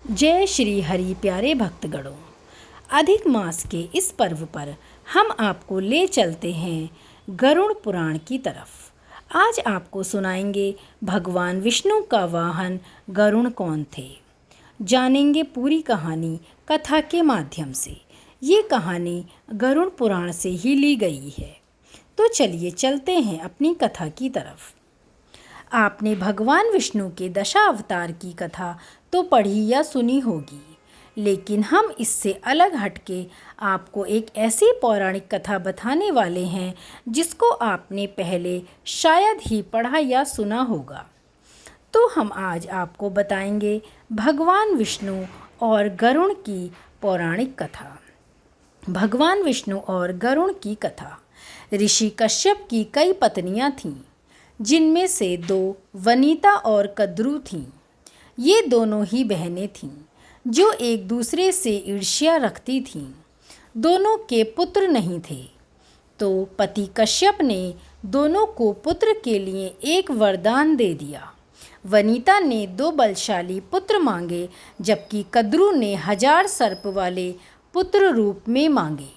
जय श्री हरि प्यारे भक्तगणों, अधिक मास के इस पर्व पर हम आपको ले चलते हैं गरुड़ पुराण की तरफ। आज आपको सुनाएंगे भगवान विष्णु का वाहन गरुड़ कौन थे। जानेंगे पूरी कहानी कथा के माध्यम से। ये कहानी गरुड़ पुराण से ही ली गई है। तो चलिए चलते हैं अपनी कथा की तरफ। आपने भगवान विष्णु के दशावतार की कथा तो पढ़ी या सुनी होगी, लेकिन हम इससे अलग हटके आपको एक ऐसी पौराणिक कथा बताने वाले हैं जिसको आपने पहले शायद ही पढ़ा या सुना होगा। तो हम आज आपको बताएंगे भगवान विष्णु और गरुड़ की पौराणिक कथा। भगवान विष्णु और गरुड़ की कथा। ऋषि कश्यप की कई पत्नियां थीं, जिनमें से 2 वनिता और कद्रु थीं। ये दोनों ही बहनें थीं जो एक दूसरे से ईर्ष्या रखती थीं। दोनों के पुत्र नहीं थे, तो पति कश्यप ने दोनों को पुत्र के लिए एक वरदान दे दिया। वनिता ने 2 बलशाली पुत्र मांगे, जबकि कद्रु ने 1000 सर्प वाले पुत्र रूप में मांगे,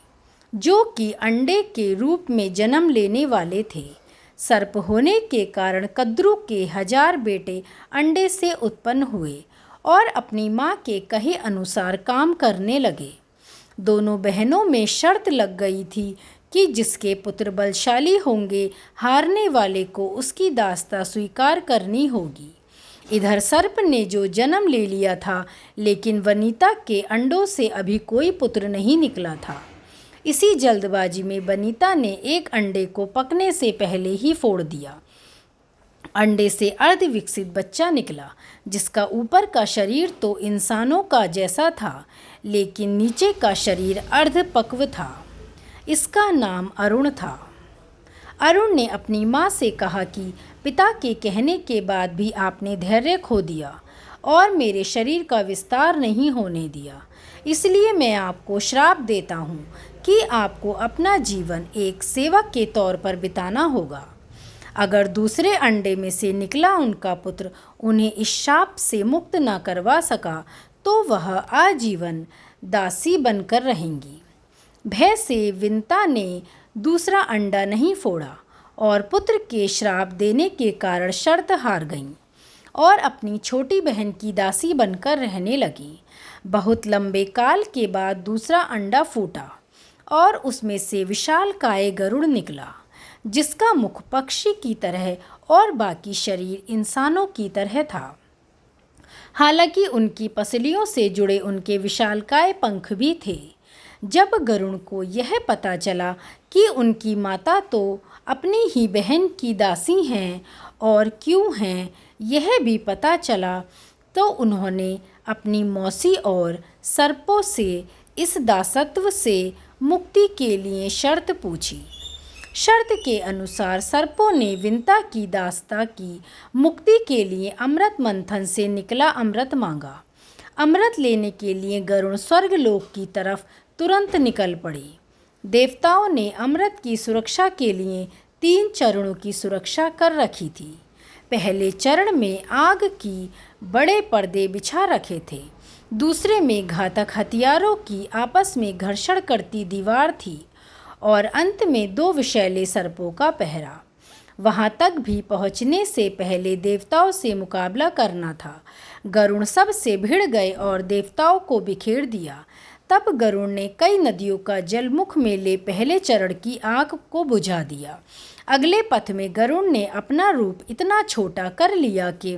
जो कि अंडे के रूप में जन्म लेने वाले थे। सर्प होने के कारण कद्रु के 1000 बेटे अंडे से उत्पन्न हुए और अपनी माँ के कहे अनुसार काम करने लगे। दोनों बहनों में शर्त लग गई थी कि जिसके पुत्र बलशाली होंगे, हारने वाले को उसकी दासता स्वीकार करनी होगी। इधर सर्प ने जो जन्म ले लिया था, लेकिन वनिता के अंडों से अभी कोई पुत्र नहीं निकला था। इसी जल्दबाजी में वनिता ने एक अंडे को पकने से पहले ही फोड़ दिया। अंडे से अर्ध विकसित बच्चा निकला, जिसका ऊपर का शरीर तो इंसानों का जैसा था, लेकिन नीचे का शरीर अर्ध पक्व था। इसका नाम अरुण था। अरुण ने अपनी माँ से कहा कि पिता के कहने के बाद भी आपने धैर्य खो दिया और मेरे शरीर का विस्तार नहीं होने दिया, इसलिए मैं आपको श्राप देता हूँ कि आपको अपना जीवन एक सेवक के तौर पर बिताना होगा। अगर दूसरे अंडे में से निकला उनका पुत्र उन्हें इस शाप से मुक्त न करवा सका, तो वह आजीवन दासी बनकर रहेंगी। भय से विंता ने दूसरा अंडा नहीं फोड़ा और पुत्र के श्राप देने के कारण शर्त हार गईं और अपनी छोटी बहन की दासी बनकर रहने लगी। बहुत लंबे काल के बाद दूसरा अंडा फूटा और उसमें से विशालकाय गरुड़ निकला, जिसका मुख पक्षी की तरह और बाकी शरीर इंसानों की तरह था। हालांकि उनकी पसलियों से जुड़े उनके विशालकाय पंख भी थे। जब गरुड़ को यह पता चला कि उनकी माता तो अपनी ही बहन की दासी हैं और क्यों हैं यह भी पता चला, तो उन्होंने अपनी मौसी और सर्पों से इस दासत्व से मुक्ति के लिए शर्त पूछी। शर्त के अनुसार सर्पों ने विंता की दासता की मुक्ति के लिए अमृत मंथन से निकला अमृत मांगा। अमृत लेने के लिए गरुड़ स्वर्गलोक की तरफ तुरंत निकल पड़े। देवताओं ने अमृत की सुरक्षा के लिए 3 चरणों की सुरक्षा कर रखी थी। पहले चरण में आग की बड़े पर्दे बिछा रखे थे, दूसरे में घातक हथियारों की आपस में घर्षण करती दीवार थी और अंत में 2 विषैले सर्पों का पहरा। वहां तक भी पहुंचने से पहले देवताओं से मुकाबला करना था। गरुड़ सब से भिड़ गए और देवताओं को बिखेर दिया। तब गरुड़ ने कई नदियों का जल मुख में ले पहले चरण की आग को बुझा दिया। अगले पथ में गरुड़ ने अपना रूप इतना छोटा कर लिया कि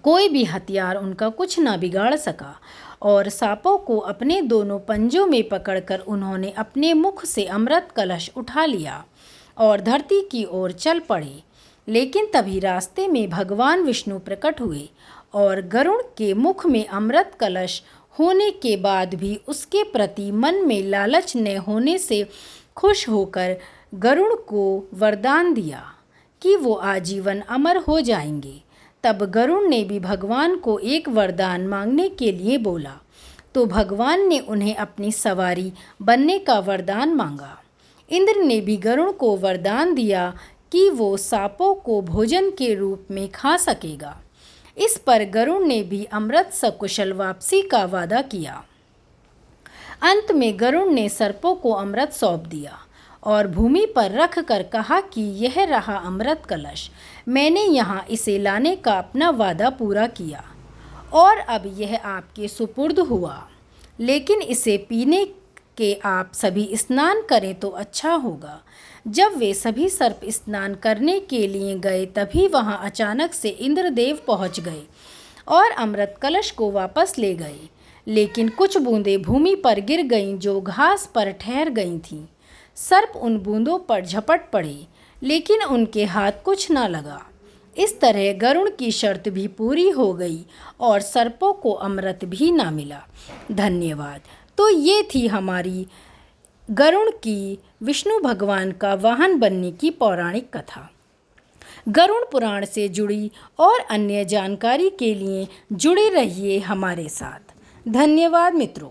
कोई भी हथियार उनका कुछ न बिगाड़ सका और सांपों को अपने दोनों पंजों में पकड़कर उन्होंने अपने मुख से अमृत कलश उठा लिया और धरती की ओर चल पड़े। लेकिन तभी रास्ते में भगवान विष्णु प्रकट हुए और गरुड़ के मुख में अमृत कलश होने के बाद भी उसके प्रति मन में लालच न होने से खुश होकर गरुड़ को वरदान दिया कि वो आजीवन अमर हो जाएंगे। तब गरुड़ ने भी भगवान को एक वरदान मांगने के लिए बोला, तो भगवान ने उन्हें अपनी सवारी बनने का वरदान मांगा। इंद्र ने भी गरुड़ को वरदान दिया कि वो सांपों को भोजन के रूप में खा सकेगा। इस पर गरुड़ ने भी अमृत सकुशल वापसी का वादा किया। अंत में गरुड़ ने सर्पों को अमृत सौंप दिया और भूमि पर रख कर कहा कि यह रहा अमृत कलश, मैंने यहाँ इसे लाने का अपना वादा पूरा किया और अब यह आपके सुपुर्द हुआ, लेकिन इसे पीने के आप सभी स्नान करें तो अच्छा होगा। जब वे सभी सर्प स्नान करने के लिए गए तभी वहां अचानक से इंद्रदेव पहुंच गए और अमृत कलश को वापस ले गए, लेकिन कुछ बूंदें भूमि पर गिर गईं जो घास पर ठहर गई थीं। सर्प उन बूंदों पर झपट पड़े, लेकिन उनके हाथ कुछ न लगा। इस तरह गरुड़ की शर्त भी पूरी हो गई और सर्पों को अमृत भी ना मिला। धन्यवाद। तो ये थी हमारी गरुड़ की विष्णु भगवान का वाहन बनने की पौराणिक कथा। गरुड़ पुराण से जुड़ी और अन्य जानकारी के लिए जुड़े रहिए हमारे साथ। धन्यवाद मित्रों।